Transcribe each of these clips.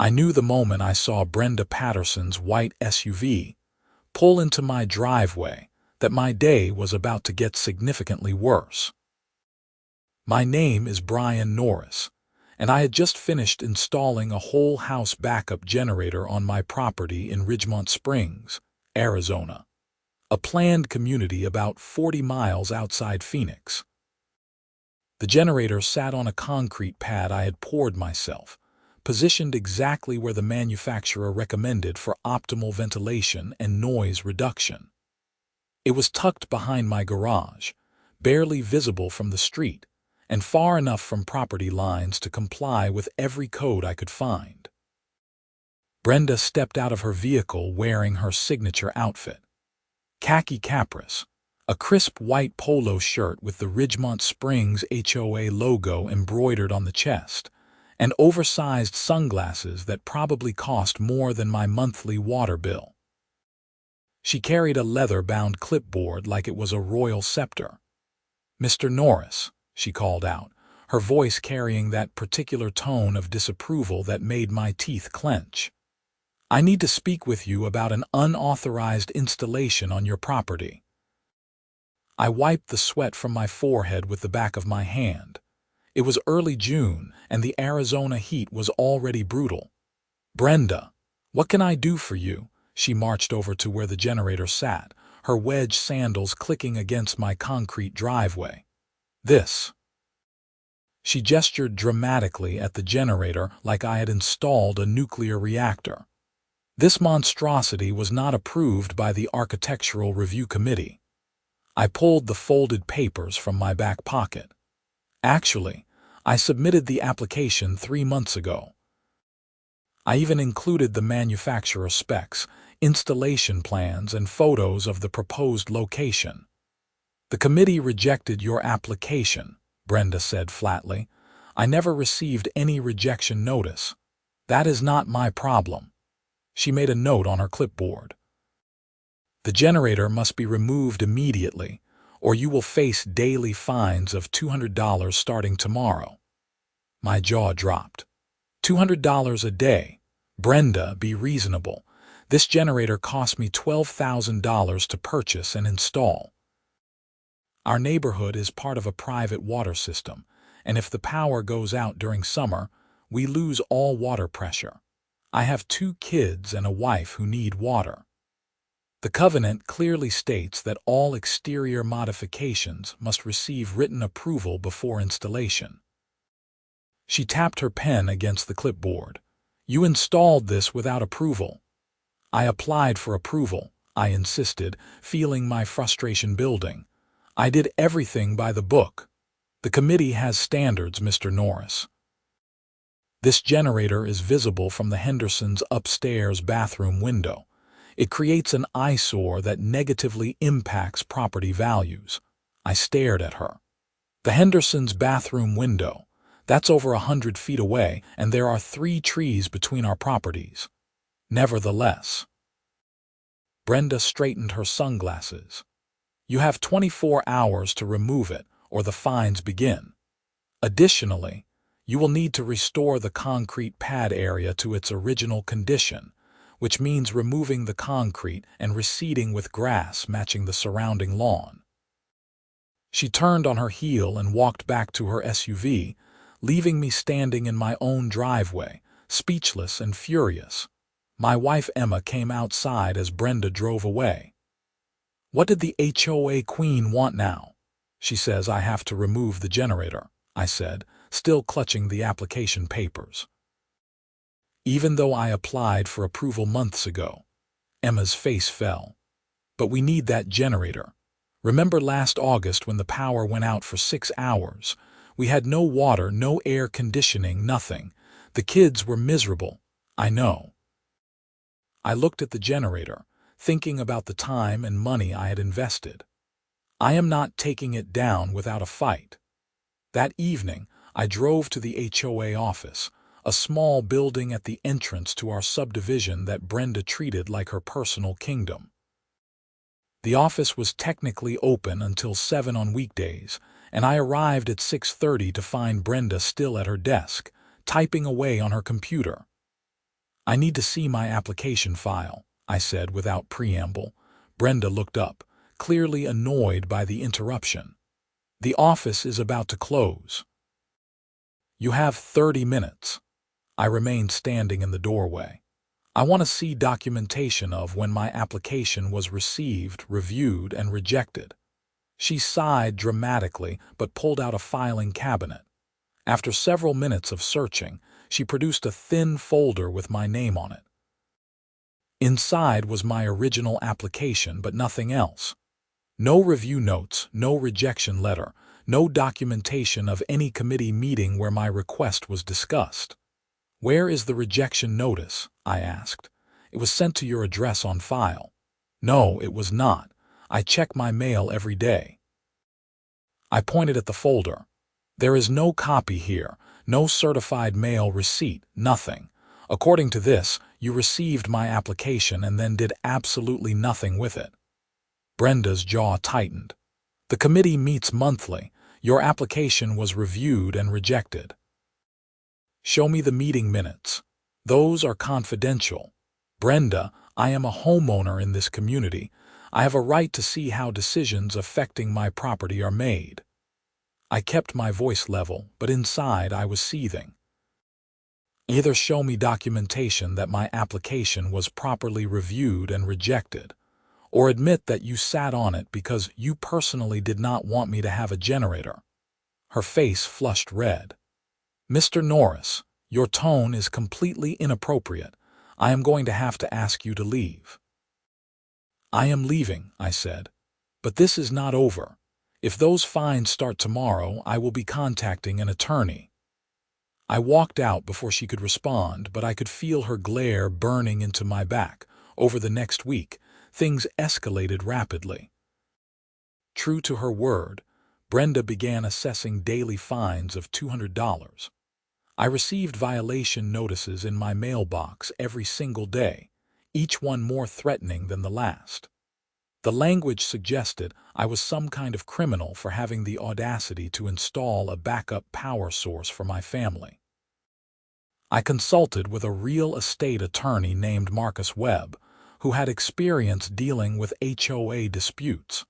I knew the moment I saw Brenda Patterson's white SUV pull into my driveway that my day was about to get significantly worse. My name is Brian Norris, and I had just finished installing a whole house backup generator on my property in Ridgemont Springs, Arizona, a planned community about 40 miles outside Phoenix. The generator sat on a concrete pad I had poured myself, positioned exactly where the manufacturer recommended for optimal ventilation and noise reduction. It was tucked behind my garage, barely visible from the street, and far enough from property lines to comply with every code I could find. Brenda stepped out of her vehicle wearing her signature outfit: khaki capris, a crisp white polo shirt with the Ridgemont Springs HOA logo embroidered on the chest, and oversized sunglasses that probably cost more than my monthly water bill. She carried a leather-bound clipboard like it was a royal scepter. "Mr. Norris," she called out, her voice carrying that particular tone of disapproval that made my teeth clench. "I need to speak with you about an unauthorized installation on your property." I wiped the sweat from my forehead with the back of my hand. It was early June, and the Arizona heat was already brutal. "Brenda, what can I do for you?" She marched over to where the generator sat, her wedge sandals clicking against my concrete driveway. "This." She gestured dramatically at the generator like I had installed a nuclear reactor. "This monstrosity was not approved by the Architectural Review Committee." I pulled the folded papers from my back pocket. "Actually, I submitted the application 3 months ago. I even included the manufacturer specs, installation plans, and photos of the proposed location." "The committee rejected your application," Brenda said flatly. "I never received any rejection notice. That is not my problem." She made a note on her clipboard. "The generator must be removed immediately, or you will face daily fines of $200 starting tomorrow." My jaw dropped. $200 a day? Brenda, be reasonable. This generator cost me $12,000 to purchase and install. Our neighborhood is part of a private water system, and if the power goes out during summer, we lose all water pressure. I have 2 kids and a wife who need water. The covenant clearly states that all exterior modifications must receive written approval before installation." She tapped her pen against the clipboard. "You installed this without approval." "I applied for approval," I insisted, feeling my frustration building. "I did everything by the book. The committee has standards, Mr. Norris." "This generator is visible from the Hendersons' upstairs bathroom window. It creates an eyesore that negatively impacts property values." I stared at her. "The Hendersons' bathroom window. That's over 100 feet away, and there are 3 trees between our properties." "Nevertheless." Brenda straightened her sunglasses. "You have 24 hours to remove it, or the fines begin. Additionally, you will need to restore the concrete pad area to its original condition, which means removing the concrete and reseeding with grass matching the surrounding lawn." She turned on her heel and walked back to her SUV, leaving me standing in my own driveway, speechless and furious. My wife Emma came outside as Brenda drove away. "What did the HOA queen want now?" "She says I have to remove the generator," I said, still clutching the application papers. "Even though I applied for approval months ago." Emma's face fell. "But we need that generator. Remember last August when the power went out for 6 hours? We had no water, no air conditioning, nothing. The kids were miserable." "I know." I looked at the generator, thinking about the time and money I had invested. I am not taking it down without a fight. That evening, I drove to the HOA office, a small building at the entrance to our subdivision that Brenda treated like her personal kingdom. The office was technically open until 7 on weekdays, and I arrived at 6:30 to find Brenda still at her desk, typing away on her computer. I need to see my application file, I said without preamble. Brenda looked up, clearly annoyed by the interruption. The office is about to close. You have 30 minutes. I remained standing in the doorway. I want to see documentation of when my application was received, reviewed, and rejected. She sighed dramatically but pulled out a filing cabinet. After several minutes of searching, she produced a thin folder with my name on it. Inside was my original application, but nothing else. No review notes, no rejection letter, no documentation of any committee meeting where my request was discussed. Where is the rejection notice? I asked. It was sent to your address on file. No, it was not. I check my mail every day. I pointed at the folder. There is no copy here, no certified mail receipt, nothing. According to this, you received my application and then did absolutely nothing with it. Brenda's jaw tightened. The committee meets monthly. Your application was reviewed and rejected. Show me the meeting minutes. Those are confidential. Brenda, I am a homeowner in this community. I have a right to see how decisions affecting my property are made. I kept my voice level, but inside I was seething. Either show me documentation that my application was properly reviewed and rejected, or admit that you sat on it because you personally did not want me to have a generator. Her face flushed red. Mr. Norris, your tone is completely inappropriate. I am going to have to ask you to leave. I am leaving, I said. But this is not over. If those fines start tomorrow, I will be contacting an attorney. I walked out before she could respond, but I could feel her glare burning into my back. Over the next week, things escalated rapidly. True to her word, Brenda began assessing daily fines of $200. I received violation notices in my mailbox every single day, each one more threatening than the last. The language suggested I was some kind of criminal for having the audacity to install a backup power source for my family. I consulted with a real estate attorney named Marcus Webb, who had experience dealing with HOA disputes.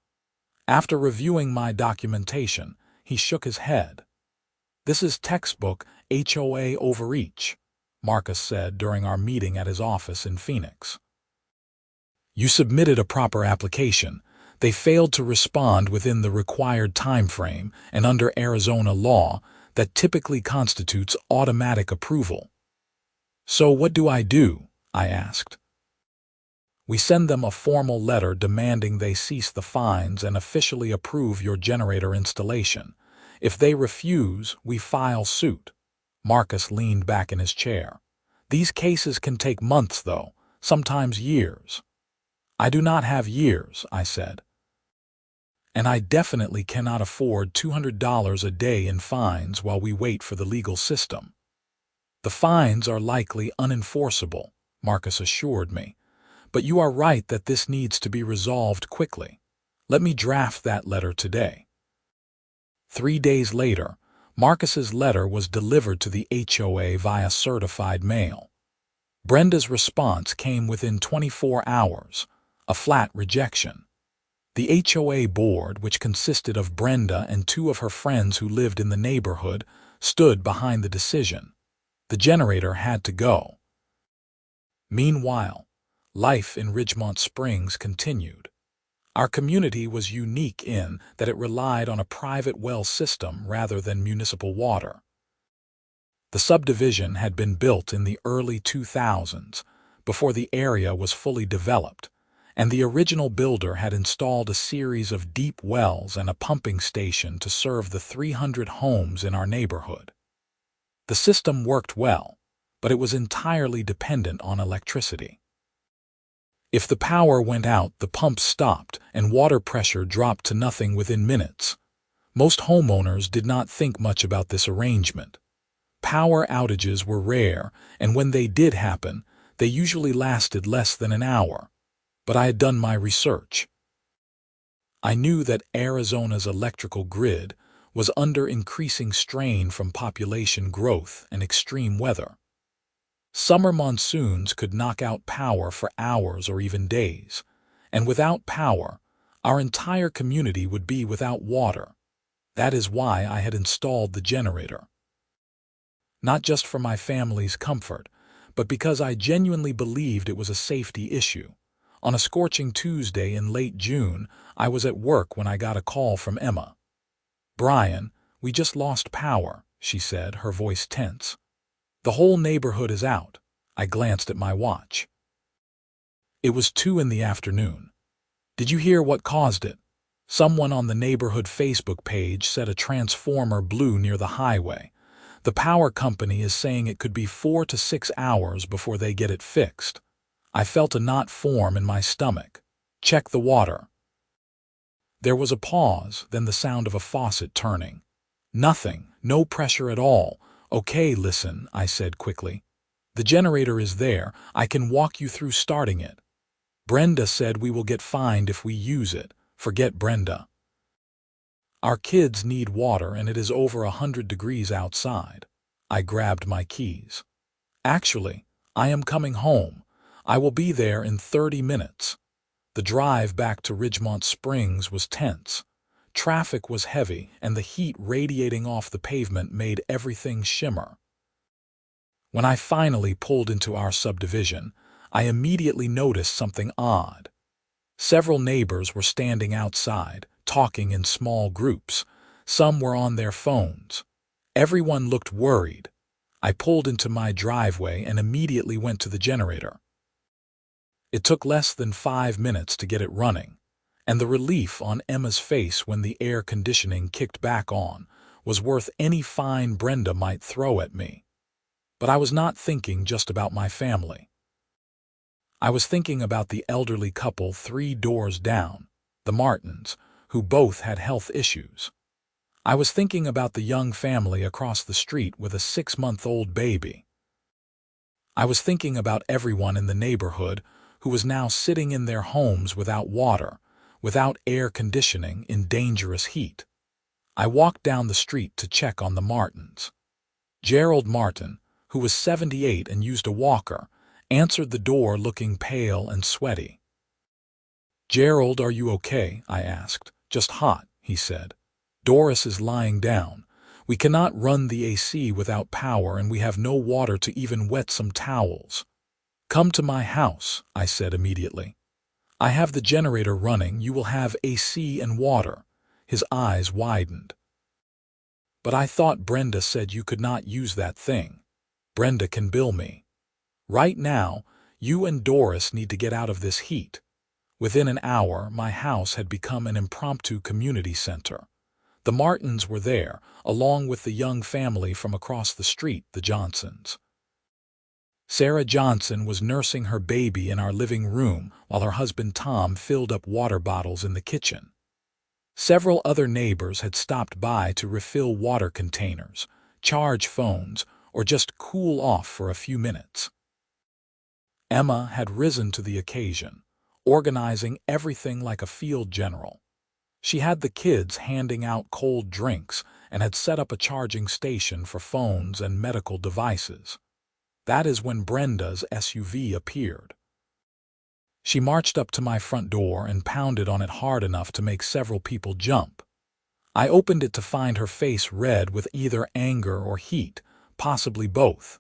After reviewing my documentation, he shook his head. This is textbook HOA overreach, Marcus said during our meeting at his office in Phoenix. You submitted a proper application. They failed to respond within the required time frame, and under Arizona law, that typically constitutes automatic approval. So what do? I asked. We send them a formal letter demanding they cease the fines and officially approve your generator installation. If they refuse, we file suit. Marcus leaned back in his chair. These cases can take months, though, sometimes years. I do not have years, I said. And I definitely cannot afford $200 a day in fines while we wait for the legal system. The fines are likely unenforceable, Marcus assured me. But you are right that this needs to be resolved quickly. Let me draft that letter today. 3 days later, Marcus's letter was delivered to the HOA via certified mail. Brenda's response came within 24 hours, a flat rejection. The HOA board, which consisted of Brenda and 2 of her friends who lived in the neighborhood, stood behind the decision. The generator had to go. Meanwhile, life in Ridgemont Springs continued. Our community was unique in that it relied on a private well system rather than municipal water. The subdivision had been built in the early 2000s, before the area was fully developed, and the original builder had installed a series of deep wells and a pumping station to serve the 300 homes in our neighborhood. The system worked well, but it was entirely dependent on electricity. If the power went out, the pumps stopped and water pressure dropped to nothing within minutes. Most homeowners did not think much about this arrangement. Power outages were rare, and when they did happen, they usually lasted less than an hour. But I had done my research. I knew that Arizona's electrical grid was under increasing strain from population growth and extreme weather. Summer monsoons could knock out power for hours or even days, and without power, our entire community would be without water. That is why I had installed the generator. Not just for my family's comfort, but because I genuinely believed it was a safety issue. On a scorching Tuesday in late June, I was at work when I got a call from Emma. "Brian, we just lost power," she said, her voice tense. "The whole neighborhood is out." I glanced at my watch. It was 2 in the afternoon. "Did you hear what caused it?" Someone on the neighborhood Facebook page said a transformer blew near the highway. "The power company is saying it could be 4 to 6 hours before they get it fixed." I felt a knot form in my stomach. "Check the water." There was a pause, then the sound of a faucet turning. "Nothing, no pressure at all." "Okay, listen," I said quickly. "The generator is there. I can walk you through starting it. Brenda said we will get fined if we use it." "Forget Brenda. Our kids need water and it is over 100 degrees outside." I grabbed my keys. "Actually, I am coming home. I will be there in 30 minutes. The drive back to Ridgemont Springs was tense. Traffic was heavy and the heat radiating off the pavement made everything shimmer. When I finally pulled into our subdivision, I immediately noticed something odd. Several neighbors were standing outside, talking in small groups. Some were on their phones. Everyone looked worried. I pulled into my driveway and immediately went to the generator. It took less than 5 minutes to get it running, and the relief on Emma's face when the air conditioning kicked back on was worth any fine Brenda might throw at me. But I was not thinking just about my family. I was thinking about the elderly couple 3 doors down, the Martins, who both had health issues. I was thinking about the young family across the street with a 6-month-old baby. I was thinking about everyone in the neighborhood who was now sitting in their homes without water, without air conditioning, in dangerous heat. I walked down the street to check on the Martins. Gerald Martin, who was 78 and used a walker, answered the door looking pale and sweaty. "Gerald, are you okay?" I asked. "Just hot," he said. "Doris is lying down. We cannot run the AC without power and we have no water to even wet some towels." "Come to my house," I said immediately. "I have the generator running. You will have AC and water." His eyes widened. "But I thought Brenda said you could not use that thing." "Brenda can bill me. Right now, you and Doris need to get out of this heat." Within an hour, my house had become an impromptu community center. The Martins were there, along with the young family from across the street, the Johnsons. Sarah Johnson was nursing her baby in our living room while her husband Tom filled up water bottles in the kitchen. Several other neighbors had stopped by to refill water containers, charge phones, or just cool off for a few minutes. Emma had risen to the occasion, organizing everything like a field general. She had the kids handing out cold drinks and had set up a charging station for phones and medical devices. That is when Brenda's SUV appeared. She marched up to my front door and pounded on it hard enough to make several people jump. I opened it to find her face red with either anger or heat, possibly both.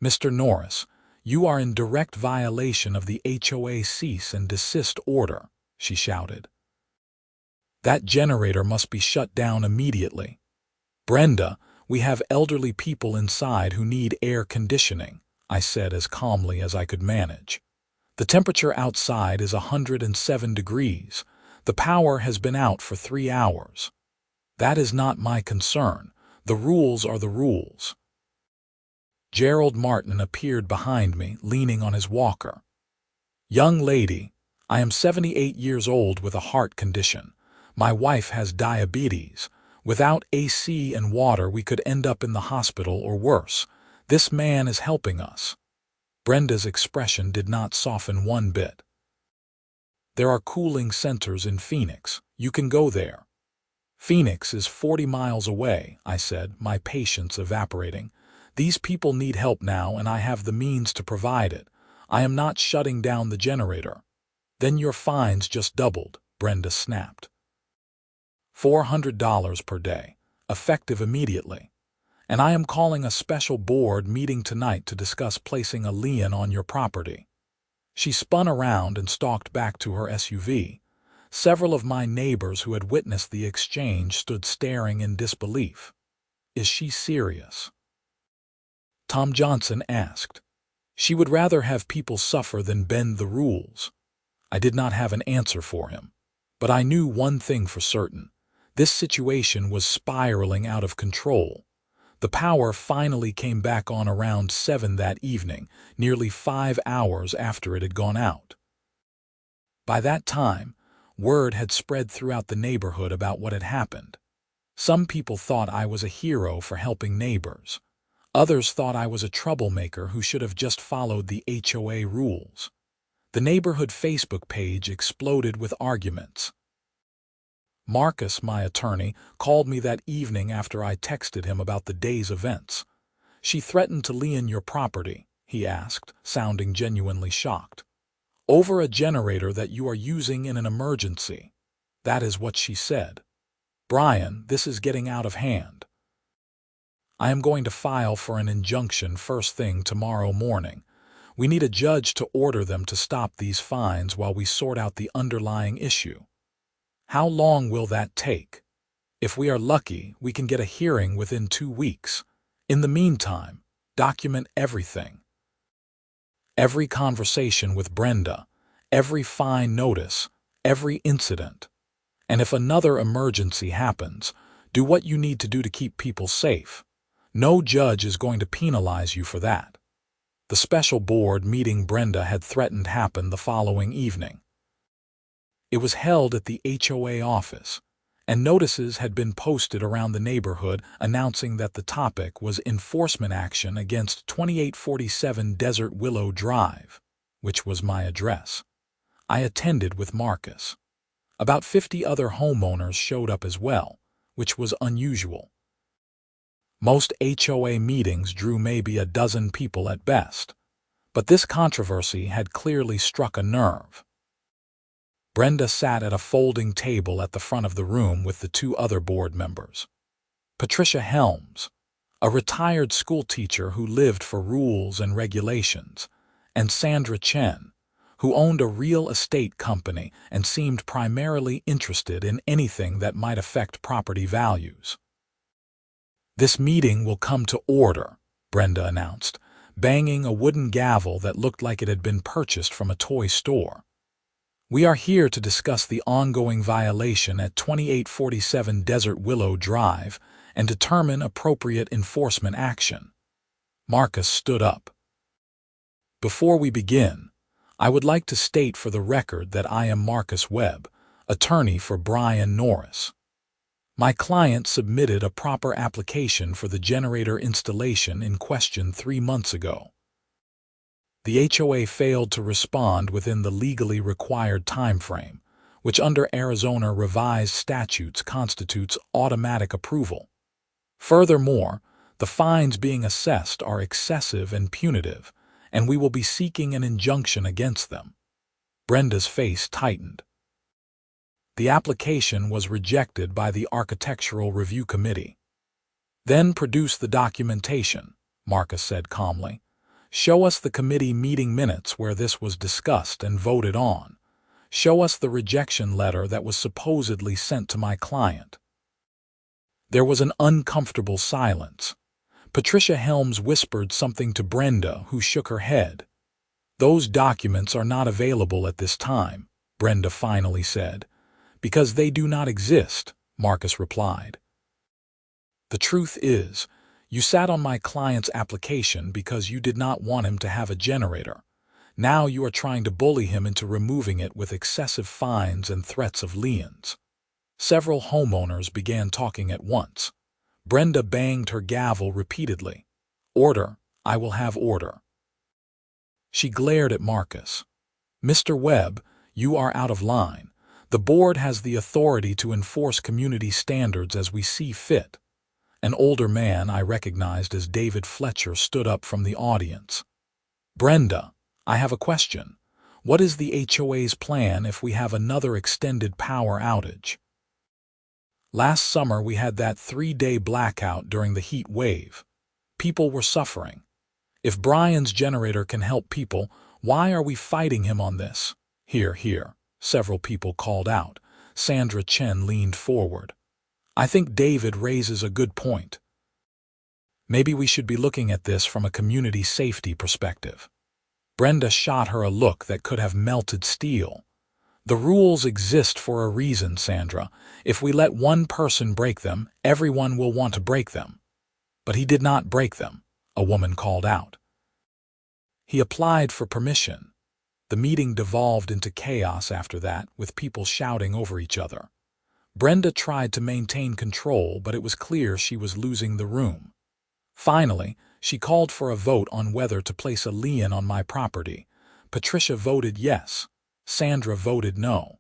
"Mr. Norris, you are in direct violation of the HOA cease and desist order," she shouted. "That generator must be shut down immediately." "Brenda, we have elderly people inside who need air conditioning," I said as calmly as I could manage. "The temperature outside is 107 degrees. The power has been out for 3 hours. That is not my concern. The rules are the rules." Gerald Martin appeared behind me, leaning on his walker. "Young lady, I am 78 years old with a heart condition. My wife has diabetes. Without AC and water, we could end up in the hospital or worse. This man is helping us." Brenda's expression did not soften one bit. "There are cooling centers in Phoenix. You can go there." "Phoenix is 40 miles away," I said, my patience evaporating. These people need help now and I have the means to provide it. I am not shutting down the generator." "Then your fines just doubled," Brenda snapped. $400 per day, effective immediately. "And I am calling a special board meeting tonight to discuss placing a lien on your property." She spun around and stalked back to her SUV. Several of my neighbors who had witnessed the exchange stood staring in disbelief. "Is she serious?" Tom Johnson asked. "She would rather have people suffer than bend the rules." I did not have an answer for him, but I knew one thing for certain. This situation was spiraling out of control. The power finally came back on around 7 that evening, nearly 5 hours after it had gone out. By that time, word had spread throughout the neighborhood about what had happened. Some people thought I was a hero for helping neighbors. Others thought I was a troublemaker who should have just followed the HOA rules. The neighborhood Facebook page exploded with arguments. Marcus, my attorney, called me that evening after I texted him about the day's events. "She threatened to lien your property," he asked, sounding genuinely shocked. "Over a generator that you are using in an emergency. That is what she said. Brian, this is getting out of hand. I am going to file for an injunction first thing tomorrow morning. We need a judge to order them to stop these fines while we sort out the underlying issue." "How long will that take?" "If we are lucky, we can get a hearing within 2 weeks. In the meantime, document everything. Every conversation with Brenda, every fine notice, every incident. And if another emergency happens, do what you need to do to keep people safe. No judge is going to penalize you for that." The special board meeting Brenda had threatened happened the following evening. It was held at the HOA office, and notices had been posted around the neighborhood announcing that the topic was enforcement action against 2847 Desert Willow Drive, which was my address. I attended with Marcus. About 50 other homeowners showed up as well, which was unusual. Most HOA meetings drew maybe a dozen people at best, but this controversy had clearly struck a nerve. Brenda sat at a folding table at the front of the room with the 2 other board members. Patricia Helms, a retired school teacher who lived for rules and regulations, and Sandra Chen, who owned a real estate company and seemed primarily interested in anything that might affect property values. "This meeting will come to order," Brenda announced, banging a wooden gavel that looked like it had been purchased from a toy store. "We are here to discuss the ongoing violation at 2847 Desert Willow Drive and determine appropriate enforcement action." Marcus stood up. "Before we begin, I would like to state for the record that I am Marcus Webb, attorney for Brian Norris. My client submitted a proper application for the generator installation in question 3 months ago. The HOA failed to respond within the legally required time frame, which under Arizona revised statutes constitutes automatic approval. Furthermore, the fines being assessed are excessive and punitive, and we will be seeking an injunction against them." Brenda's face tightened. "The application was rejected by the Architectural Review Committee." "Then produce the documentation," Marcus said calmly. "Show us the committee meeting minutes where this was discussed and voted on. Show us the rejection letter that was supposedly sent to my client." There was an uncomfortable silence. Patricia Helms whispered something to Brenda, who shook her head. "Those documents are not available at this time," Brenda finally said. "Because they do not exist," Marcus replied. "The truth is, you sat on my client's application because you did not want him to have a generator. Now you are trying to bully him into removing it with excessive fines and threats of liens." Several homeowners began talking at once. Brenda banged her gavel repeatedly. "Order, I will have order." She glared at Marcus. "Mr. Webb, you are out of line. The board has the authority to enforce community standards as we see fit. An older man I recognized as David Fletcher stood up from the audience. "Brenda, I have a question. What is the HOA's plan if we have another extended power outage? Last summer we had that 3-day blackout during the heat wave. People were suffering. If Brian's generator can help people, why are we fighting him on this?" "Hear, hear," several people called out. Sandra Chen leaned forward. "I think David raises a good point. Maybe we should be looking at this from a community safety perspective." Brenda shot her a look that could have melted steel. "The rules exist for a reason, Sandra. If we let one person break them, everyone will want to break them." "But he did not break them," a woman called out. "He applied for permission." The meeting devolved into chaos after that, with people shouting over each other. Brenda tried to maintain control, but it was clear she was losing the room. Finally, she called for a vote on whether to place a lien on my property. Patricia voted yes. Sandra voted no.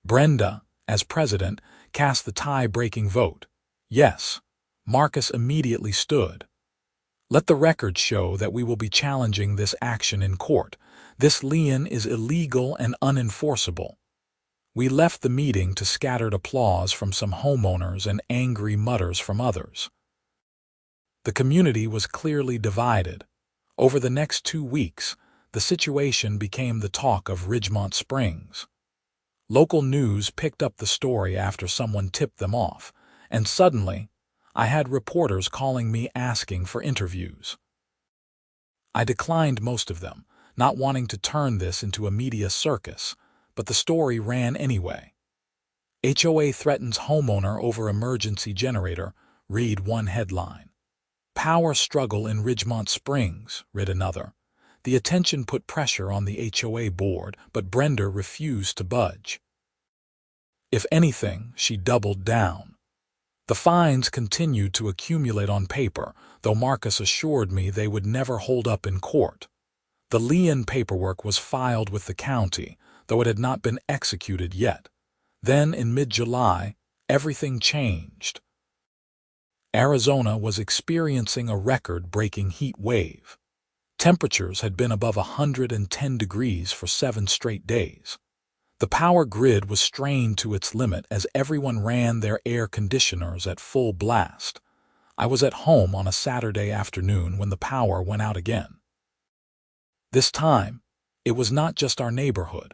Brenda, as president, cast the tie-breaking vote. Yes. Marcus immediately stood. "Let the record show that we will be challenging this action in court. This lien is illegal and unenforceable." We left the meeting to scattered applause from some homeowners and angry mutters from others. The community was clearly divided. Over the next 2 weeks, the situation became the talk of Ridgemont Springs. Local news picked up the story after someone tipped them off, and suddenly, I had reporters calling me asking for interviews. I declined most of them, not wanting to turn this into a media circus, but the story ran anyway. "HOA threatens homeowner over emergency generator," read one headline. "Power struggle in Ridgemont Springs," read another. The attention put pressure on the HOA board, but Brenda refused to budge. If anything, she doubled down. The fines continued to accumulate on paper, though Marcus assured me they would never hold up in court. The lien paperwork was filed with the county, though it had not been executed yet. Then, in mid-July, everything changed. Arizona was experiencing a record-breaking heat wave. Temperatures had been above 110 degrees for 7 straight days. The power grid was strained to its limit as everyone ran their air conditioners at full blast. I was at home on a Saturday afternoon when the power went out again. This time, it was not just our neighborhood.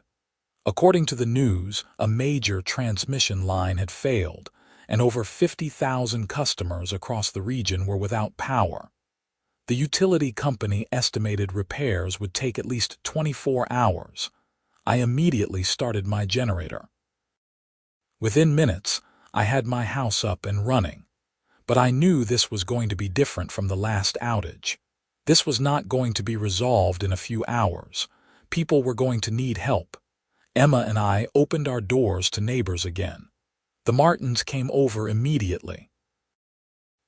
According to the news, a major transmission line had failed, and over 50,000 customers across the region were without power. The utility company estimated repairs would take at least 24 hours. I immediately started my generator. Within minutes, I had my house up and running. But I knew this was going to be different from the last outage. This was not going to be resolved in a few hours. People were going to need help. Emma and I opened our doors to neighbors again. The Martins came over immediately.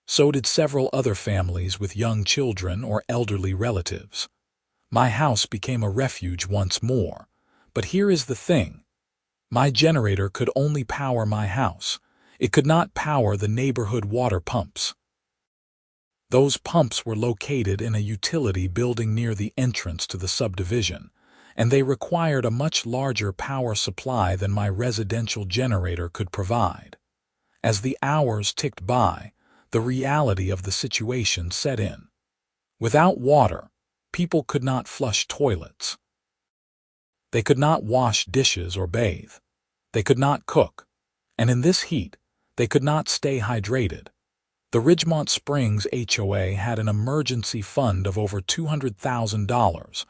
So did several other families with young children or elderly relatives. My house became a refuge once more. But here is the thing. My generator could only power my house. It could not power the neighborhood water pumps. Those pumps were located in a utility building near the entrance to the subdivision, and they required a much larger power supply than my residential generator could provide. As the hours ticked by, the reality of the situation set in. Without water, people could not flush toilets. They could not wash dishes or bathe. They could not cook. And in this heat, they could not stay hydrated. The Ridgemont Springs HOA had an emergency fund of over $200,000,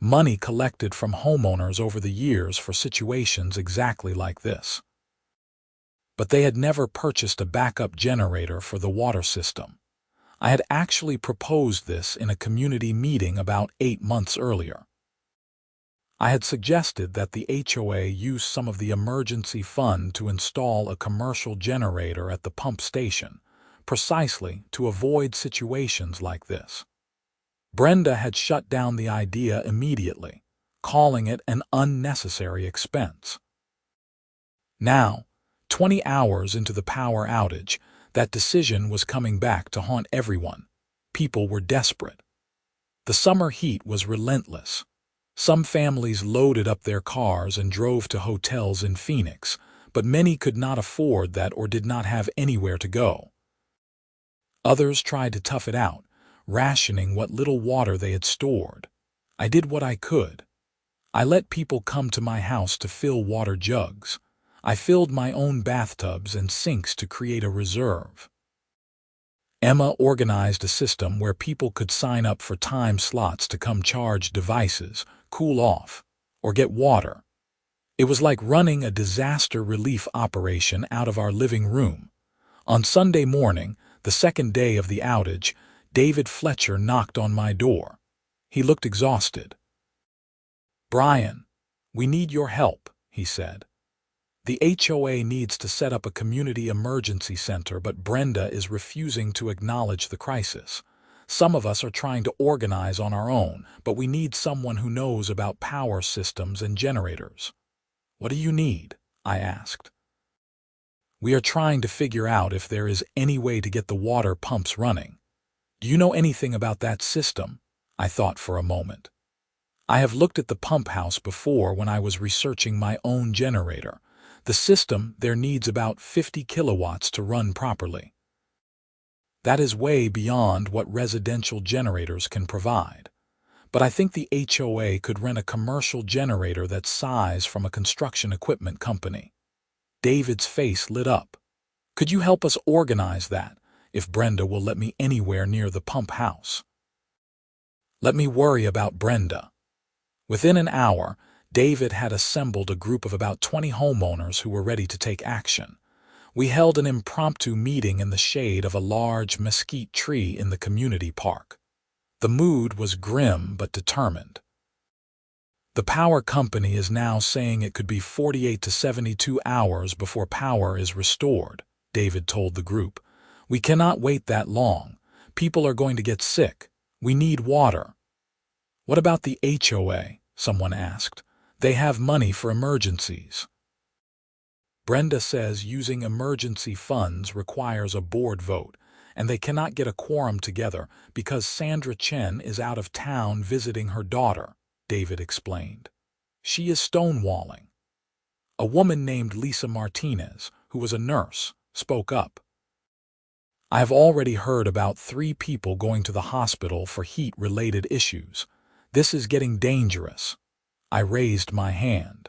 money collected from homeowners over the years for situations exactly like this. But they had never purchased a backup generator for the water system. I had actually proposed this in a community meeting about 8 months earlier. I had suggested that the HOA use some of the emergency fund to install a commercial generator at the pump station, precisely to avoid situations like this. Brenda had shut down the idea immediately, calling it an unnecessary expense. Now, 20 hours into the power outage, That decision was coming back to haunt everyone. People were desperate. The summer heat was relentless. Some families loaded up their cars and drove to hotels in Phoenix, but many could not afford that or did not have anywhere to go. Others tried to tough it out, rationing what little water they had stored. I did what I could. I let people come to my house to fill water jugs. I filled my own bathtubs and sinks to create a reserve. Emma organized a system where people could sign up for time slots to come charge devices, cool off, or get water. It was like running a disaster relief operation out of our living room. On Sunday morning, the second day of the outage, David Fletcher knocked on my door. He looked exhausted. "Brian, we need your help," he said. "The HOA needs to set up a community emergency center, but Brenda is refusing to acknowledge the crisis. Some of us are trying to organize on our own, but we need someone who knows about power systems and generators." "What do you need?" I asked. "We are trying to figure out if there is any way to get the water pumps running." "Do you know anything about that system?" I thought for a moment. "I have looked at the pump house before when I was researching my own generator. The system there needs about 50 kilowatts to run properly. That is way beyond what residential generators can provide. But I think the HOA could rent a commercial generator that size from a construction equipment company." David's face lit up. "Could you help us organize that, if Brenda will let me anywhere near the pump house?" "Let me worry about Brenda." Within an hour, David had assembled a group of about 20 homeowners who were ready to take action. We held an impromptu meeting in the shade of a large mesquite tree in the community park. The mood was grim but determined. "The power company is now saying it could be 48 to 72 hours before power is restored," David told the group. "We cannot wait that long. People are going to get sick. We need water." "What about the HOA?" someone asked. "They have money for emergencies." "Brenda says using emergency funds requires a board vote, and they cannot get a quorum together because Sandra Chen is out of town visiting her daughter," David explained. "She is stonewalling." A woman named Lisa Martinez, who was a nurse, spoke up. "I have already heard about 3 people going to the hospital for heat-related issues. This is getting dangerous." I raised my hand.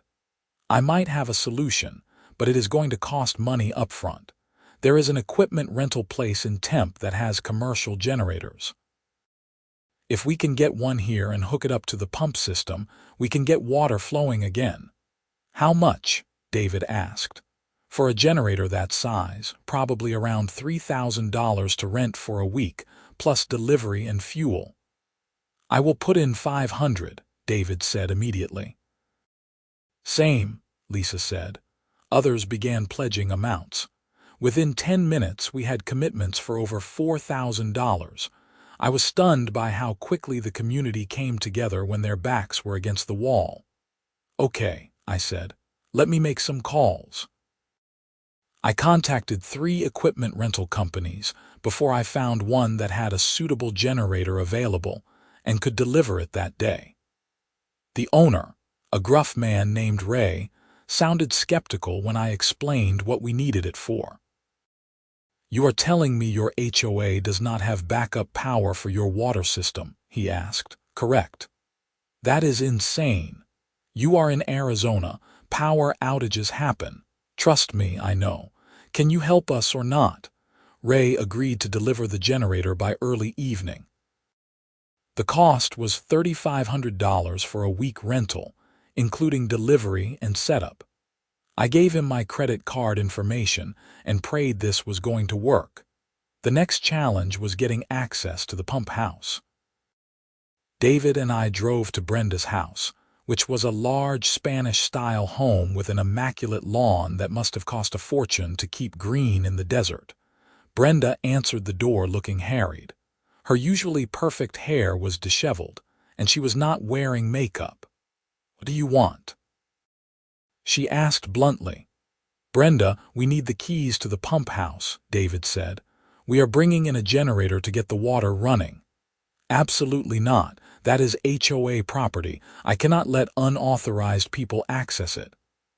"I might have a solution, but it is going to cost money up front. There is an equipment rental place in Temp that has commercial generators. If we can get one here and hook it up to the pump system, we can get water flowing again." "How much?" David asked. "For a generator that size, probably around $3,000 to rent for a week, plus delivery and fuel." "I will put in 500, David said immediately. "Same," Lisa said. Others began pledging amounts. Within 10 minutes, we had commitments for over $4,000. I was stunned by how quickly the community came together when their backs were against the wall. "Okay," I said. "Let me make some calls." I contacted 3 equipment rental companies before I found one that had a suitable generator available and could deliver it that day. The owner, a gruff man named Ray, sounded skeptical when I explained what we needed it for. "You are telling me your HOA does not have backup power for your water system?" he asked. "Correct." "That is insane. You are in Arizona. Power outages happen. Trust me, I know. Can you help us or not?" Ray agreed to deliver the generator by early evening. The cost was $3,500 for a week rental, including delivery and setup. I gave him my credit card information and prayed this was going to work. The next challenge was getting access to the pump house. David and I drove to Brenda's house, which was a large Spanish-style home with an immaculate lawn that must have cost a fortune to keep green in the desert. Brenda answered the door looking harried. Her usually perfect hair was disheveled, and she was not wearing makeup. "What do you want?" she asked bluntly. "Brenda, we need the keys to the pump house," David said. "We are bringing in a generator to get the water running." "Absolutely not. That is HOA property. I cannot let unauthorized people access it."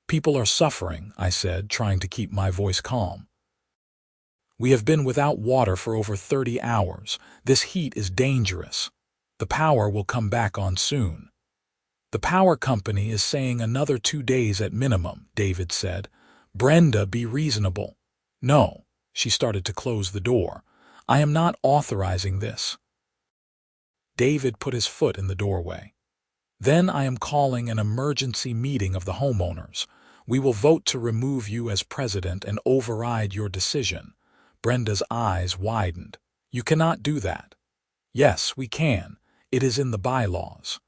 "People are suffering," I said, trying to keep my voice calm. "We have been without water for over 30 hours. This heat is dangerous. The power will come back on soon." "The power company is saying another 2 days at minimum," David said. "Brenda, be reasonable." "No." She started to close the door. "I am not authorizing this." David put his foot in the doorway. "Then I am calling an emergency meeting of the homeowners. We will vote to remove you as president and override your decision." Brenda's eyes widened. "You cannot do that." "Yes, we can. It is in the bylaws.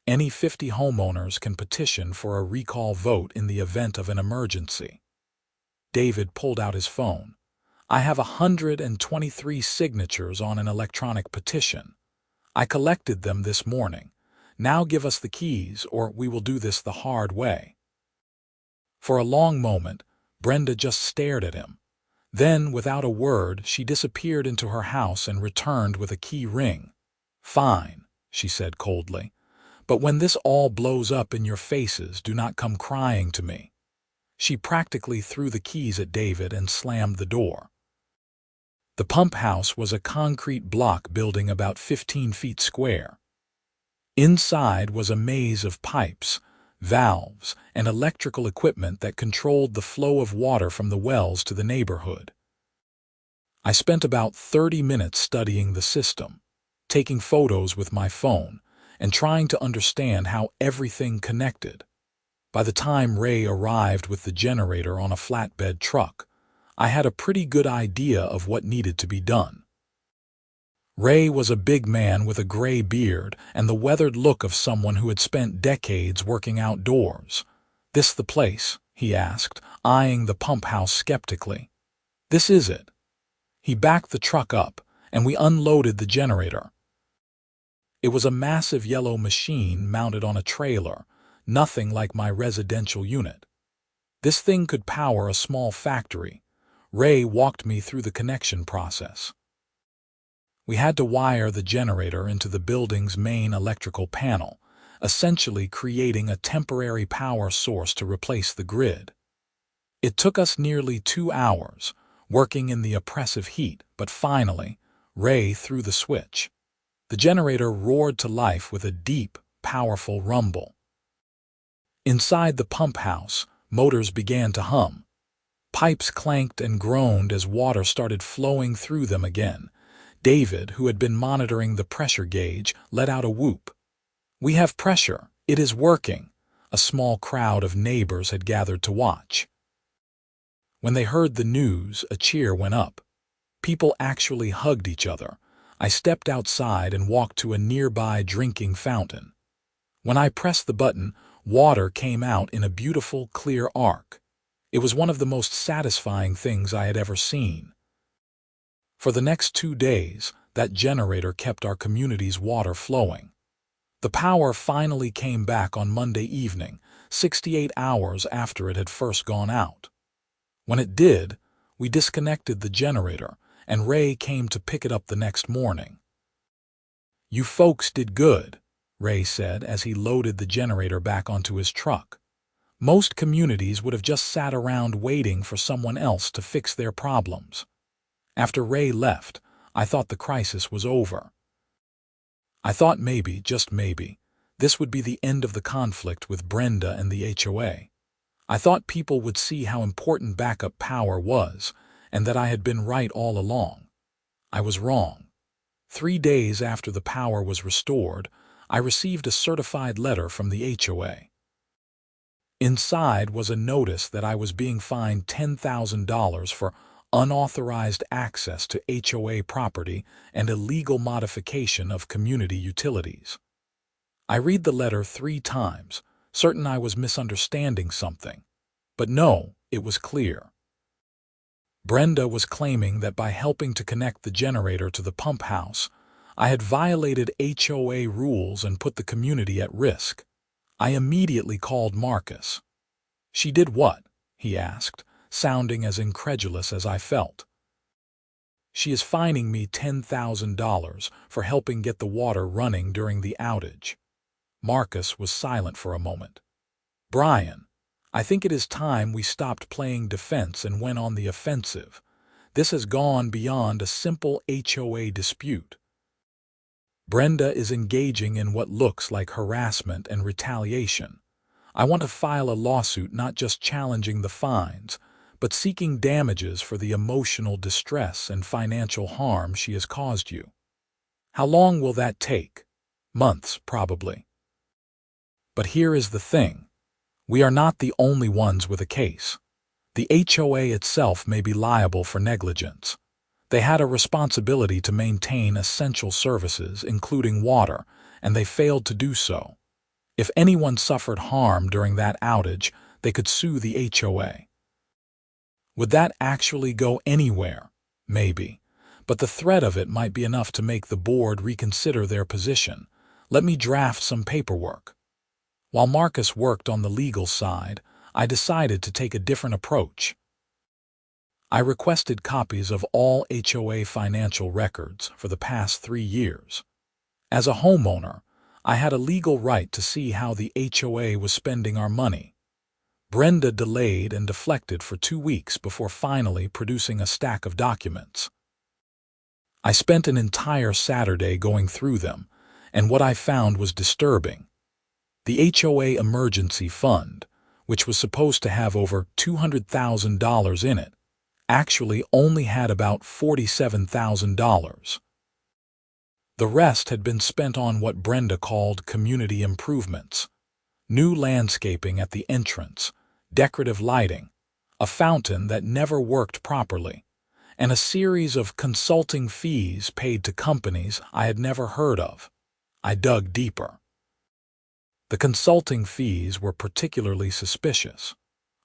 Any 50 homeowners can petition for a recall vote in the event of an emergency." David pulled out his phone. "I have 123 signatures on an electronic petition. I collected them this morning. Now give us the keys, or we will do this the hard way." For a long moment, Brenda just stared at him. Then, without a word, she disappeared into her house and returned with a key ring. "Fine," she said coldly. "But when this all blows up in your faces, do not come crying to me." She practically threw the keys at David and slammed the door. The pump house was a concrete block building about 15 feet square. Inside was a maze of pipes, valves, and electrical equipment that controlled the flow of water from the wells to the neighborhood. I spent about 30 minutes studying the system, taking photos with my phone, and trying to understand how everything connected. By the time Ray arrived with the generator on a flatbed truck, I had a pretty good idea of what needed to be done. Ray was a big man with a gray beard and the weathered look of someone who had spent decades working outdoors. "This the place?" he asked, eyeing the pump house skeptically. "This is it." He backed the truck up, and we unloaded the generator. It was a massive yellow machine mounted on a trailer, nothing like my residential unit. This thing could power a small factory. Ray walked me through the connection process. We had to wire the generator into the building's main electrical panel, essentially creating a temporary power source to replace the grid. It took us nearly 2 hours, working in the oppressive heat, but finally, Ray threw the switch. The generator roared to life with a deep, powerful rumble. Inside the pump house, motors began to hum. Pipes clanked and groaned as water started flowing through them again. David, who had been monitoring the pressure gauge, let out a whoop. "We have pressure. It is working." A small crowd of neighbors had gathered to watch. When they heard the news, a cheer went up. People actually hugged each other. I stepped outside and walked to a nearby drinking fountain. When I pressed the button, water came out in a beautiful, clear arc. It was one of the most satisfying things I had ever seen. For the next 2 days, that generator kept our community's water flowing. The power finally came back on Monday evening, 68 hours after it had first gone out. When it did, we disconnected the generator, and Ray came to pick it up the next morning. "You folks did good," Ray said as he loaded the generator back onto his truck. "Most communities would have just sat around waiting for someone else to fix their problems." After Ray left, I thought the crisis was over. I thought maybe, just maybe, this would be the end of the conflict with Brenda and the HOA. I thought people would see how important backup power was, and that I had been right all along. I was wrong. 3 days after the power was restored, I received a certified letter from the HOA. Inside was a notice that I was being fined $10,000 for unauthorized access to HOA property and illegal modification of community utilities. I read the letter 3 times, certain I was misunderstanding something. But no, it was clear. Brenda was claiming that by helping to connect the generator to the pump house, I had violated HOA rules and put the community at risk. I immediately called Marcus. "She did what?" he asked, sounding as incredulous as I felt. She is fining me $10,000 for helping get the water running during the outage. Marcus was silent for a moment. Brian, I think it is time we stopped playing defense and went on the offensive. This has gone beyond a simple HOA dispute. Brenda is engaging in what looks like harassment and retaliation. I want to file a lawsuit not just challenging the fines, but seeking damages for the emotional distress and financial harm she has caused you. How long will that take? Months, probably. But here is the thing. We are not the only ones with a case. The HOA itself may be liable for negligence. They had a responsibility to maintain essential services, including water, and they failed to do so. If anyone suffered harm during that outage, they could sue the HOA. Would that actually go anywhere? Maybe. But the threat of it might be enough to make the board reconsider their position. Let me draft some paperwork. While Marcus worked on the legal side, I decided to take a different approach. I requested copies of all HOA financial records for the past 3 years. As a homeowner, I had a legal right to see how the HOA was spending our money. Brenda delayed and deflected for 2 weeks before finally producing a stack of documents. I spent an entire Saturday going through them, and what I found was disturbing. The HOA emergency fund, which was supposed to have over $200,000 in it, actually only had about $47,000. The rest had been spent on what Brenda called community improvements: new landscaping at the entrance, decorative lighting, a fountain that never worked properly, and a series of consulting fees paid to companies I had never heard of. I dug deeper. The consulting fees were particularly suspicious.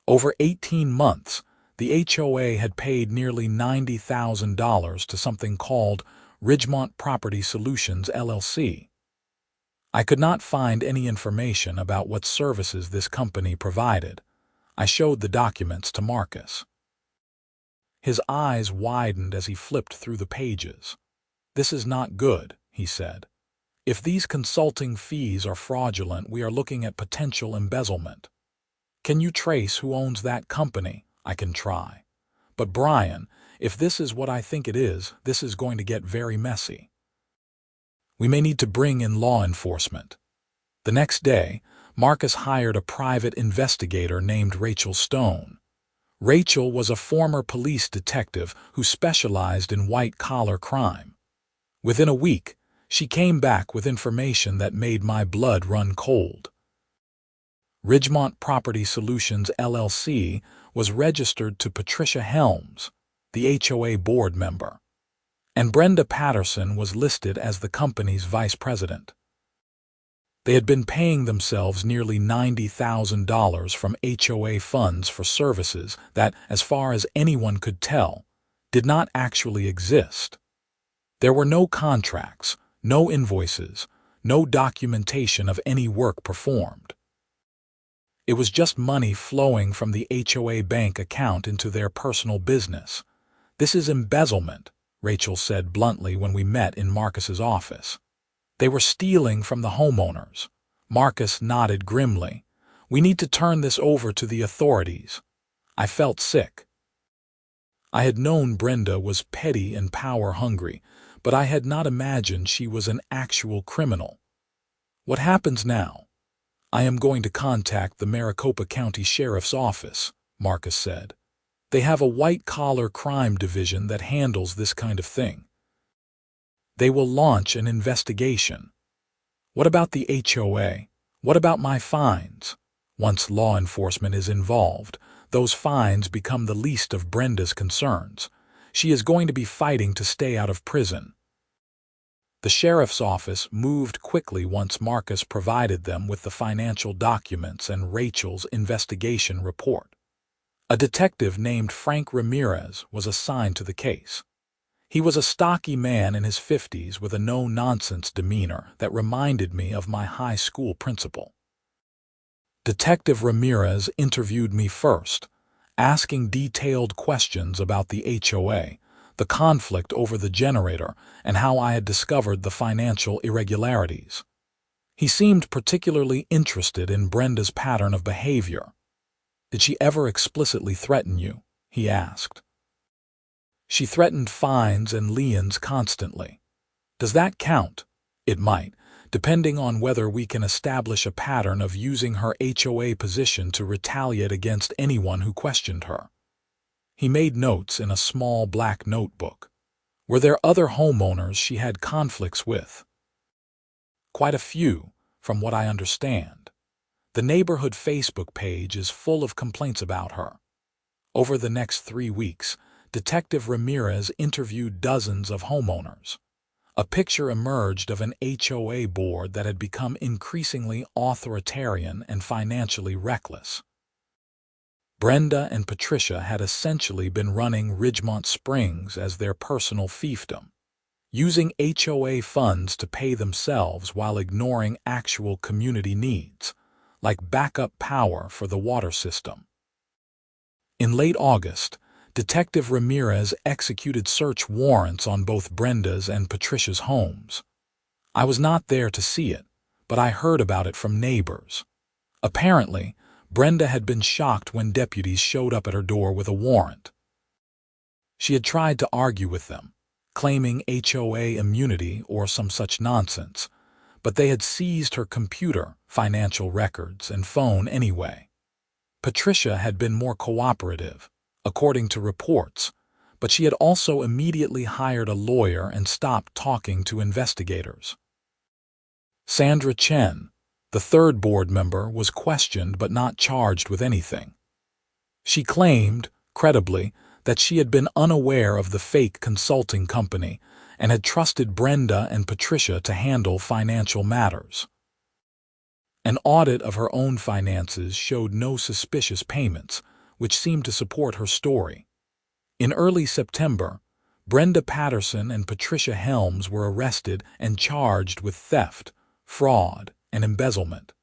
Over 18 months, the HOA had paid nearly $90,000 to something called Ridgemont Property Solutions, LLC. I could not find any information about what services this company provided. I showed the documents to Marcus. His eyes widened as he flipped through the pages. "This is not good," he said. "If these consulting fees are fraudulent, we are looking at potential embezzlement. Can you trace who owns that company?" "I can try. But Brian, if this is what I think it is, this is going to get very messy. We may need to bring in law enforcement." The next day, Marcus hired a private investigator named Rachel Stone. Rachel was a former police detective who specialized in white-collar crime. Within a week, she came back with information that made my blood run cold. Ridgemont Property Solutions, LLC, was registered to Patricia Helms, the HOA board member, and Brenda Patterson was listed as the company's vice president. They had been paying themselves nearly $90,000 from HOA funds for services that, as far as anyone could tell, did not actually exist. There were no contracts, no invoices, no documentation of any work performed. It was just money flowing from the HOA bank account into their personal business. "This is embezzlement," Rachel said bluntly when we met in Marcus's office. "They were stealing from the homeowners." Marcus nodded grimly. "We need to turn this over to the authorities." I felt sick. I had known Brenda was petty and power-hungry, but I had not imagined she was an actual criminal. "What happens now?" "I am going to contact the Maricopa County Sheriff's Office," Marcus said. "They have a white-collar crime division that handles this kind of thing. They will launch an investigation." "What about the HOA? What about my fines?" "Once law enforcement is involved, those fines become the least of Brenda's concerns. She is going to be fighting to stay out of prison." The sheriff's office moved quickly once Marcus provided them with the financial documents and Rachel's investigation report. A detective named Frank Ramirez was assigned to the case. He was a stocky man in his 50s with a no-nonsense demeanor that reminded me of my high school principal. Detective Ramirez interviewed me first, asking detailed questions about the HOA, the conflict over the generator, and how I had discovered the financial irregularities. He seemed particularly interested in Brenda's pattern of behavior. "Did she ever explicitly threaten you?" he asked. "She threatened fines and liens constantly." "Does that count?" "It might, depending on whether we can establish a pattern of using her HOA position to retaliate against anyone who questioned her." He made notes in a small black notebook. "Were there other homeowners she had conflicts with?" "Quite a few, from what I understand. The neighborhood Facebook page is full of complaints about her." Over the next 3 weeks, Detective Ramirez interviewed dozens of homeowners. A picture emerged of an HOA board that had become increasingly authoritarian and financially reckless. Brenda and Patricia had essentially been running Ridgemont Springs as their personal fiefdom, using HOA funds to pay themselves while ignoring actual community needs, like backup power for the water system. In late August, Detective Ramirez executed search warrants on both Brenda's and Patricia's homes. I was not there to see it, but I heard about it from neighbors. Apparently, Brenda had been shocked when deputies showed up at her door with a warrant. She had tried to argue with them, claiming HOA immunity or some such nonsense, but they had seized her computer, financial records, and phone anyway. Patricia had been more cooperative, according to reports, but she had also immediately hired a lawyer and stopped talking to investigators. Sandra Chen, the third board member, was questioned but not charged with anything. She claimed, credibly, that she had been unaware of the fake consulting company and had trusted Brenda and Patricia to handle financial matters. An audit of her own finances showed no suspicious payments, which seemed to support her story. In early September, Brenda Patterson and Patricia Helms were arrested and charged with theft, fraud, and embezzlement.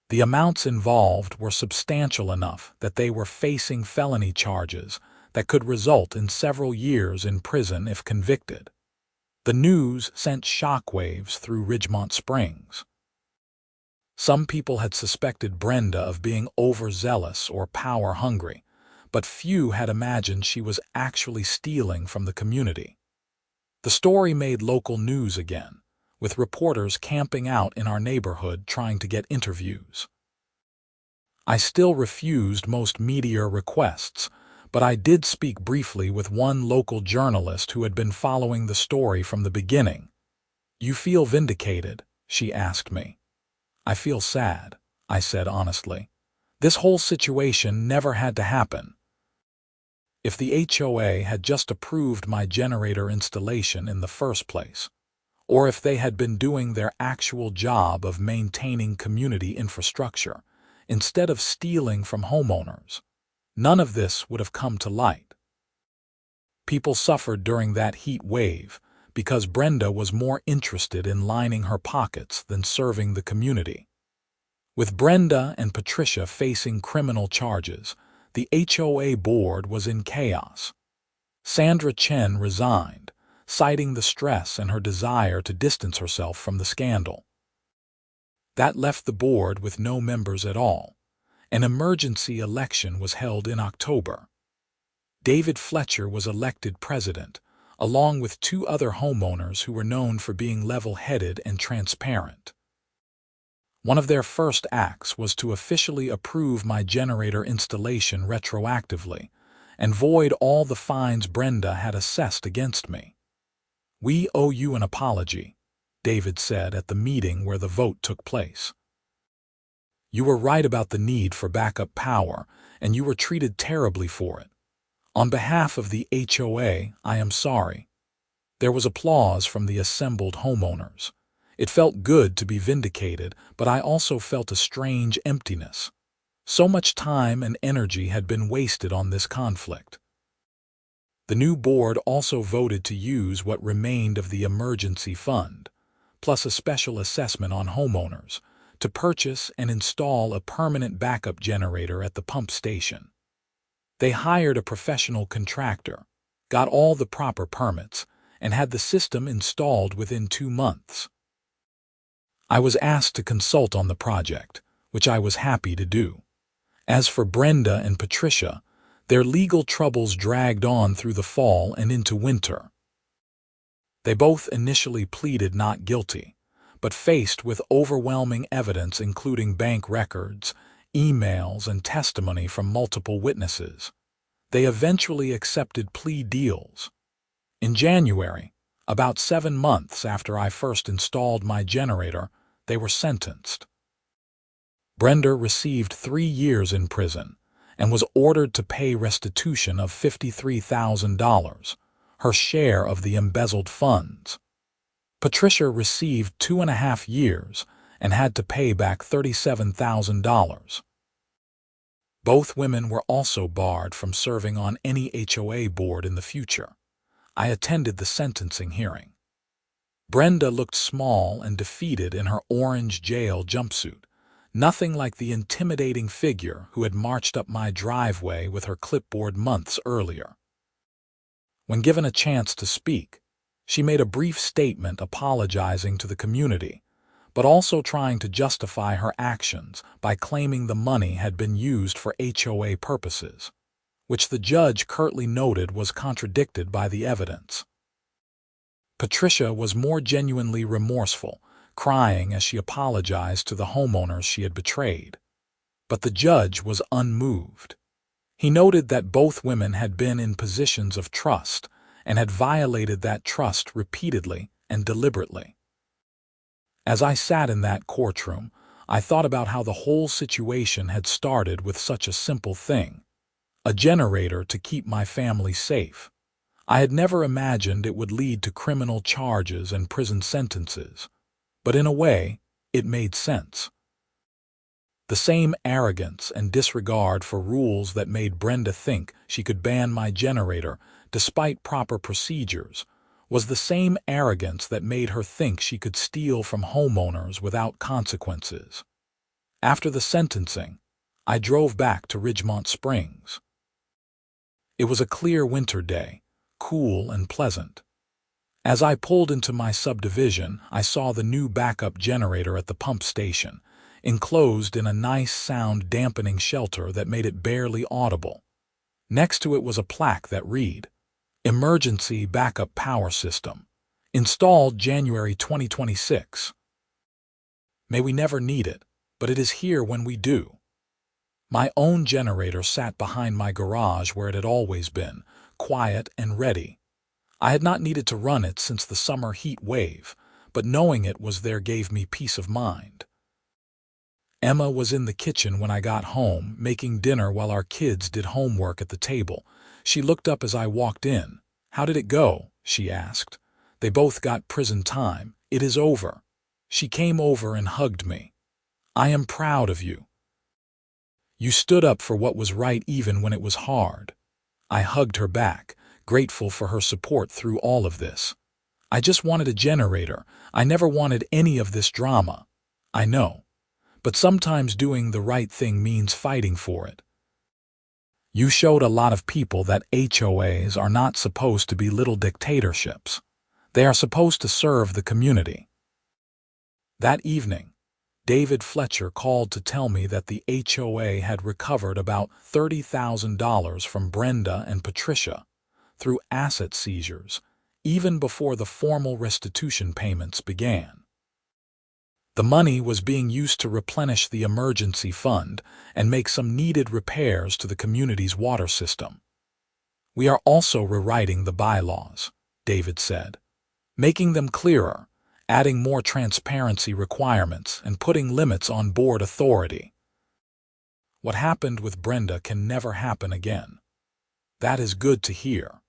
The amounts involved were substantial enough that they were facing felony charges that could result in several years in prison if convicted. The news sent shockwaves through Ridgemont Springs. Some people had suspected Brenda of being overzealous or power-hungry, but few had imagined she was actually stealing from the community. The story made local news again, with reporters camping out in our neighborhood trying to get interviews. I still refused most media requests, but I did speak briefly with one local journalist who had been following the story from the beginning. "You feel vindicated?" she asked me. "I feel sad," I said honestly. "This whole situation never had to happen. If the HOA had just approved my generator installation in the first place, or if they had been doing their actual job of maintaining community infrastructure, instead of stealing from homeowners, none of this would have come to light." People suffered during that heat wave because Brenda was more interested in lining her pockets than serving the community. With Brenda and Patricia facing criminal charges, the HOA board was in chaos. Sandra Chen resigned, citing the stress and her desire to distance herself from the scandal. That left the board with no members at all. An emergency election was held in October. David Fletcher was elected president, along with 2 other homeowners who were known for being level-headed and transparent. One of their first acts was to officially approve my generator installation retroactively and void all the fines Brenda had assessed against me. "We owe you an apology," David said at the meeting where the vote took place. "You were right about the need for backup power, and you were treated terribly for it. On behalf of the HOA, I am sorry." There was applause from the assembled homeowners. It felt good to be vindicated, but I also felt a strange emptiness. So much time and energy had been wasted on this conflict. The new board also voted to use what remained of the emergency fund, plus a special assessment on homeowners, to purchase and install a permanent backup generator at the pump station. They hired a professional contractor, got all the proper permits, and had the system installed within 2 months. I was asked to consult on the project, which I was happy to do. As for Brenda and Patricia, their legal troubles dragged on through the fall and into winter. They both initially pleaded not guilty, but faced with overwhelming evidence including bank records, emails, and testimony from multiple witnesses, they eventually accepted plea deals. In January, about 7 months after I first installed my generator, they were sentenced. Brenda received 3 years in prison and was ordered to pay restitution of $53,000, her share of the embezzled funds. Patricia received 2.5 years and had to pay back $37,000. Both women were also barred from serving on any HOA board in the future. I attended the sentencing hearing. Brenda looked small and defeated in her orange jail jumpsuit, nothing like the intimidating figure who had marched up my driveway with her clipboard months earlier. When given a chance to speak, she made a brief statement apologizing to the community, but also trying to justify her actions by claiming the money had been used for HOA purposes, which the judge curtly noted was contradicted by the evidence. Patricia was more genuinely remorseful, crying as she apologized to the homeowners she had betrayed. But the judge was unmoved. He noted that both women had been in positions of trust and had violated that trust repeatedly and deliberately. As I sat in that courtroom, I thought about how the whole situation had started with such a simple thing: a generator to keep my family safe. I had never imagined it would lead to criminal charges and prison sentences, but in a way, it made sense. The same arrogance and disregard for rules that made Brenda think she could ban my generator despite proper procedures was the same arrogance that made her think she could steal from homeowners without consequences. After the sentencing, I drove back to Ridgemont Springs. It was a clear winter day, cool and pleasant. As I pulled into my subdivision, I saw the new backup generator at the pump station, enclosed in a nice sound-dampening shelter that made it barely audible. Next to it was a plaque that read, "Emergency Backup Power System, installed January 2026. May we never need it, but it is here when we do." My own generator sat behind my garage where it had always been, quiet and ready. I had not needed to run it since the summer heat wave, but knowing it was there gave me peace of mind. Emma was in the kitchen when I got home, making dinner while our kids did homework at the table. She looked up as I walked in. "How did it go?" she asked. "They both got prison time. It is over." She came over and hugged me. "I am proud of you. You stood up for what was right even when it was hard." I hugged her back, grateful for her support through all of this. "I just wanted a generator. I never wanted any of this drama." "I know. But sometimes doing the right thing means fighting for it. You showed a lot of people that HOAs are not supposed to be little dictatorships. They are supposed to serve the community." That evening, David Fletcher called to tell me that the HOA had recovered about $30,000 from Brenda and Patricia through asset seizures, even before the formal restitution payments began. The money was being used to replenish the emergency fund and make some needed repairs to the community's water system. "We are also rewriting the bylaws," David said, "making them clearer, adding more transparency requirements, and putting limits on board authority. What happened with Brenda can never happen again." "That is good to hear.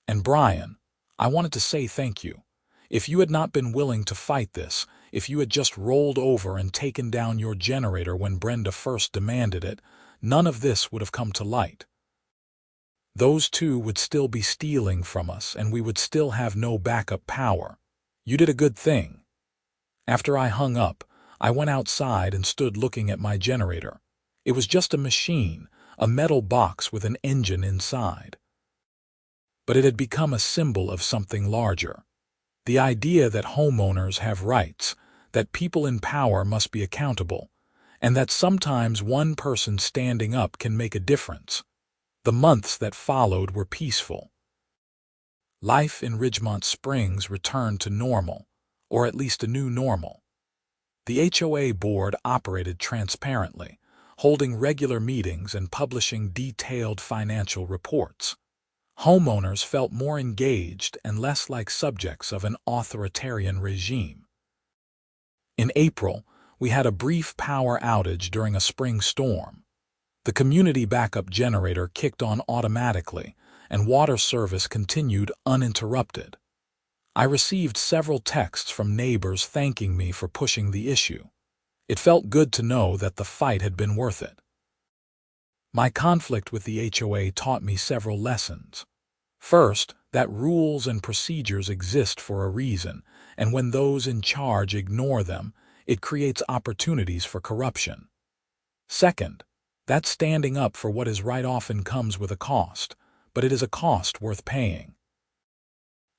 And Brian, I wanted to say thank you. If you had not been willing to fight this, if you had just rolled over and taken down your generator when Brenda first demanded it, none of this would have come to light. Those two would still be stealing from us and we would still have no backup power. You did a good thing." After I hung up, I went outside and stood looking at my generator. It was just a machine, a metal box with an engine inside. But it had become a symbol of something larger. The idea that homeowners have rights, that people in power must be accountable, and that sometimes one person standing up can make a difference. The months that followed were peaceful. Life in Ridgemont Springs returned to normal, or at least a new normal. The HOA board operated transparently, holding regular meetings and publishing detailed financial reports. Homeowners felt more engaged and less like subjects of an authoritarian regime. In April, we had a brief power outage during a spring storm. The community backup generator kicked on automatically, and water service continued uninterrupted. I received several texts from neighbors thanking me for pushing the issue. It felt good to know that the fight had been worth it. My conflict with the HOA taught me several lessons. First, that rules and procedures exist for a reason, and when those in charge ignore them, it creates opportunities for corruption. Second, that standing up for what is right often comes with a cost, but it is a cost worth paying.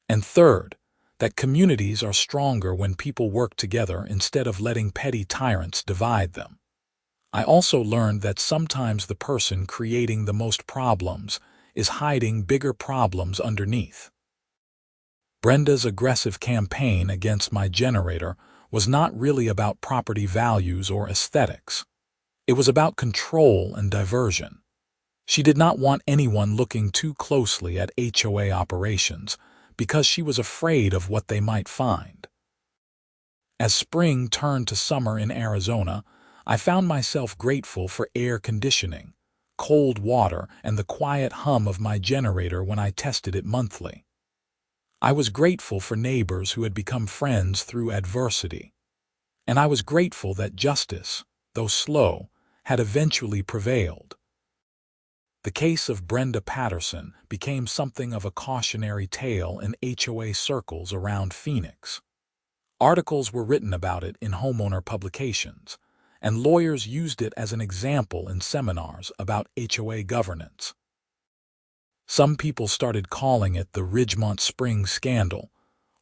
And third, that communities are stronger when people work together instead of letting petty tyrants divide them. I also learned that sometimes the person creating the most problems is hiding bigger problems underneath. Brenda's aggressive campaign against my generator was not really about property values or aesthetics. It was about control and diversion. She did not want anyone looking too closely at HOA operations because she was afraid of what they might find. As spring turned to summer in Arizona, I found myself grateful for air conditioning, cold water, and the quiet hum of my generator when I tested it monthly. I was grateful for neighbors who had become friends through adversity. And I was grateful that justice, though slow, had eventually prevailed. The case of Brenda Patterson became something of a cautionary tale in HOA circles around Phoenix. Articles were written about it in homeowner publications, and lawyers used it as an example in seminars about HOA governance. Some people started calling it the Ridgemont Springs scandal,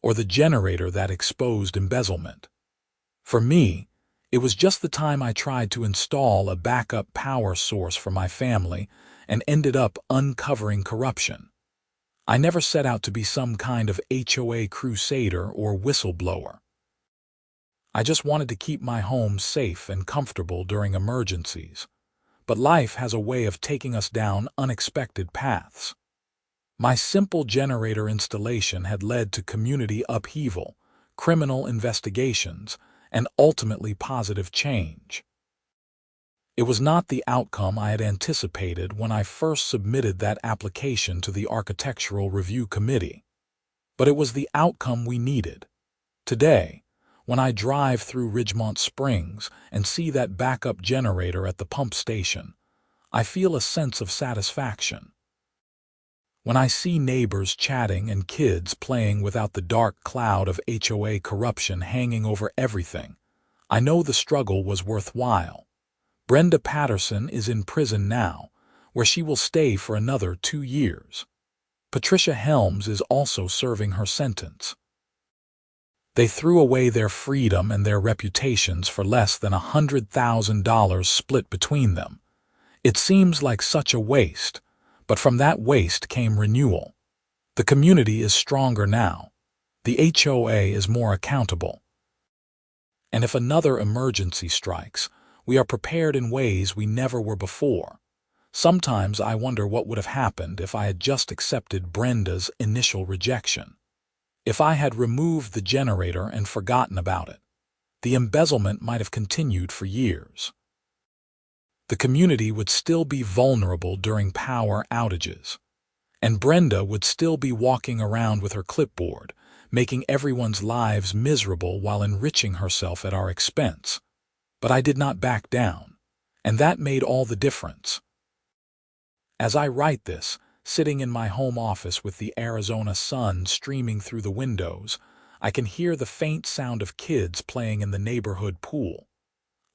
or the generator that exposed embezzlement. For me, it was just the time I tried to install a backup power source for my family and ended up uncovering corruption. I never set out to be some kind of HOA crusader or whistleblower. I just wanted to keep my home safe and comfortable during emergencies. But life has a way of taking us down unexpected paths. My simple generator installation had led to community upheaval, criminal investigations, and ultimately positive change. It was not the outcome I had anticipated when I first submitted that application to the Architectural Review Committee, but it was the outcome we needed. Today, when I drive through Ridgemont Springs and see that backup generator at the pump station, I feel a sense of satisfaction. When I see neighbors chatting and kids playing without the dark cloud of HOA corruption hanging over everything, I know the struggle was worthwhile. Brenda Patterson is in prison now, where she will stay for another 2 years. Patricia Helms is also serving her sentence. They threw away their freedom and their reputations for less than $100,000 split between them. It seems like such a waste, but from that waste came renewal. The community is stronger now. The HOA is more accountable. And if another emergency strikes, we are prepared in ways we never were before. Sometimes I wonder what would have happened if I had just accepted Brenda's initial rejection. If I had removed the generator and forgotten about it, the embezzlement might have continued for years. The community would still be vulnerable during power outages, and Brenda would still be walking around with her clipboard, making everyone's lives miserable while enriching herself at our expense. But I did not back down, and that made all the difference. As I write this, sitting in my home office with the Arizona sun streaming through the windows, I can hear the faint sound of kids playing in the neighborhood pool.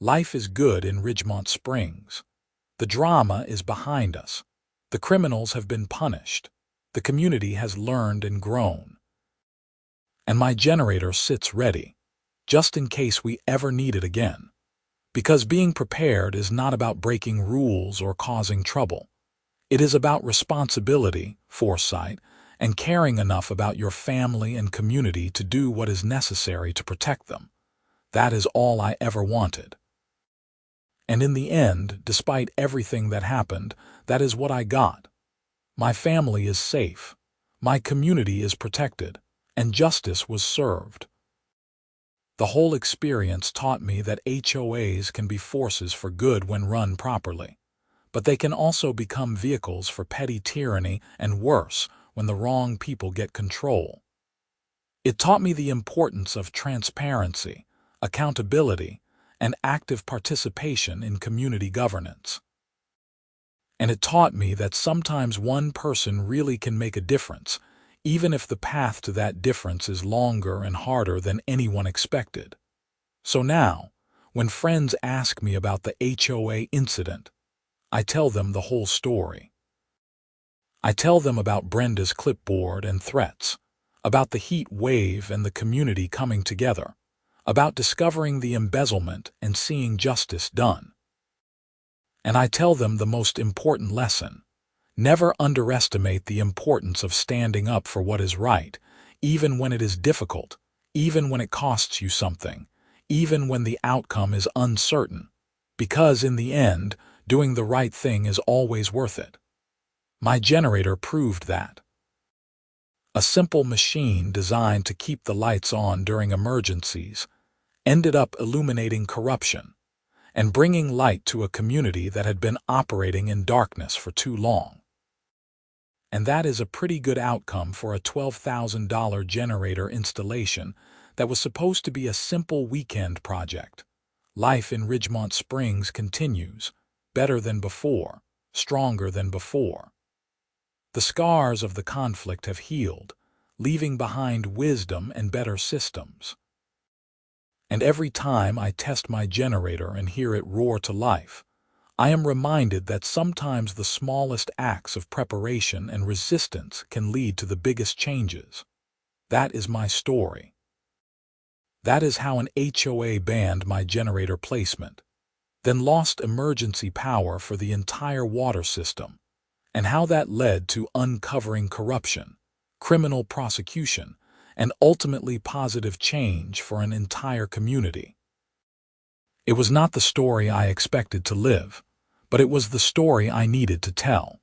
Life is good in Ridgemont Springs. The drama is behind us. The criminals have been punished. The community has learned and grown. And my generator sits ready, just in case we ever need it again. Because being prepared is not about breaking rules or causing trouble. It is about responsibility, foresight, and caring enough about your family and community to do what is necessary to protect them. That is all I ever wanted. And in the end, despite everything that happened, that is what I got. My family is safe, my community is protected, and justice was served. The whole experience taught me that HOAs can be forces for good when run properly, but they can also become vehicles for petty tyranny and worse when the wrong people get control. It taught me the importance of transparency, accountability, and active participation in community governance. And it taught me that sometimes one person really can make a difference, even if the path to that difference is longer and harder than anyone expected. So now, when friends ask me about the HOA incident, I tell them the whole story. I tell them about Brenda's clipboard and threats, about the heat wave and the community coming together, about discovering the embezzlement and seeing justice done. And I tell them the most important lesson: never underestimate the importance of standing up for what is right, even when it is difficult, even when it costs you something, even when the outcome is uncertain, because in the end, doing the right thing is always worth it. My generator proved that. A simple machine designed to keep the lights on during emergencies ended up illuminating corruption and bringing light to a community that had been operating in darkness for too long. And that is a pretty good outcome for a $12,000 generator installation that was supposed to be a simple weekend project. Life in Ridgemont Springs continues, better than before, stronger than before. The scars of the conflict have healed, leaving behind wisdom and better systems. And every time I test my generator and hear it roar to life, I am reminded that sometimes the smallest acts of preparation and resistance can lead to the biggest changes. That is my story. That is how an HOA banned my generator placement, then lost emergency power for the entire water system, and how that led to uncovering corruption, criminal prosecution, and ultimately positive change for an entire community. It was not the story I expected to live, but it was the story I needed to tell.